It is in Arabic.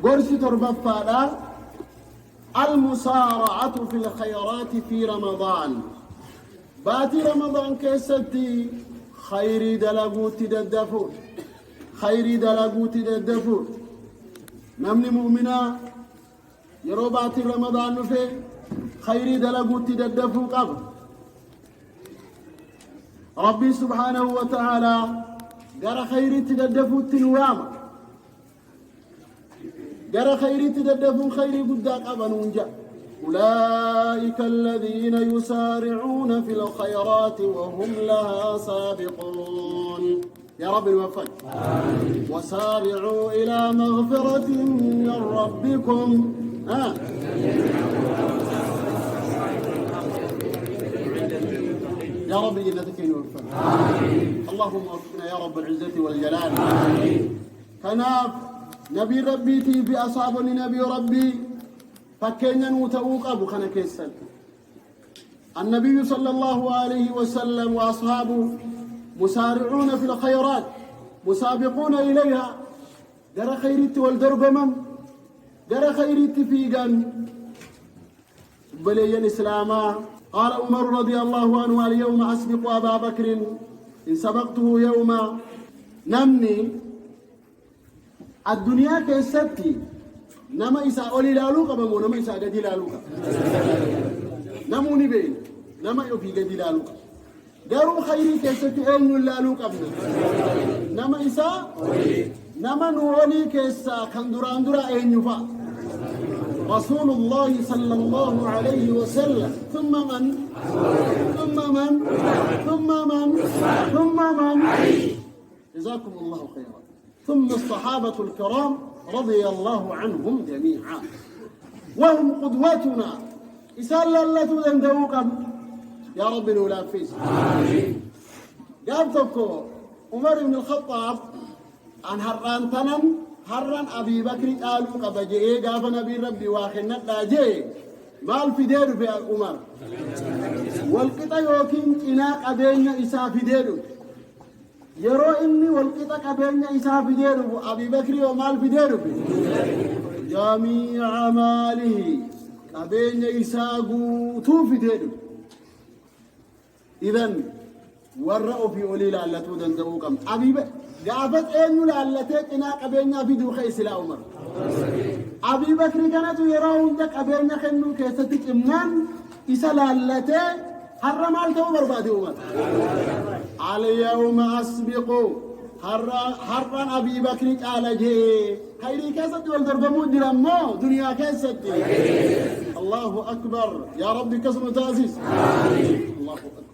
قرص تربفالا المسارعة في الخيرات في رمضان باتي رمضان كيستي خيري دلقوت تددفو خيري دلقوت تددفو نمني مؤمنا يرو باتي رمضان نفي خيري دلقوت تددفو قبل ربي سبحانه وتعالى قال خيري تددفو التنوام قال خيري تددفو خيري قداك أبنونجا أولئك الذين يسارعون في الخيرات وهم لها سابقون يا رب الوفق وسارعوا إلى مغفرة من ربكم يا رب جنتك يوفق اللهم وفقنا يا رب العزة والجلال كناف نبي ربيتي في أصابني نبي ربي فكينا نتوق أبو خنا كيسل النبي صلى الله عليه وسلم وأصحابه مسارعون في الخيرات مسابقون إليها قرى خيرت والدرب من قرى خيرت فيقا بلي الإسلام قال عمر رضي الله عنه اليوم أسبق أبا بكر إن سبقته يوما نمني الدنيا كيستي نما إسا أولي لالوكا بمو نما إسا قدي لالوكا نموني بين نما يوفي قدي لالوكا دارو خيري كيستي أين لالوكا بنا نما إسا نما نولي كيسا كندران درا أين يفا رسول الله صلى الله عليه وسلم ثم من ثم من ثم من ثم من جزاكم الله خيرا ثم الصحابة الكرام رضي الله عنهم جميعا وهم قدوتنا إسال الله تدندوكا يا رب الولا فيس قابتك عمر بن الخطاب عن هران تنم هران أبي بكر قالوا قبجئ قاف نبي ربي واخنا داجئ مال في دير في عمر والقطع يوكين إناق أبين إسا في دير يرو إني والقطع أبين إسا في دير أبي بكر ومال في دير جميع ماله أبين إسا قوتو في دير إذن ورأوا في أولي لألتو دندوكم أبي بكر قافت أين لألتك إناق أبين في دو خيس لا عمر أبي بكر كانت يراون دك أبين خنو كيستك إمنان إسا لألتك حرم على توبر بعد عمر اليوم أسبقوا حرم أبي بكر على جي خيري كيست والدربمو درمو دنيا كيست الله أكبر يا ربي كسم تأسيس الله أكبر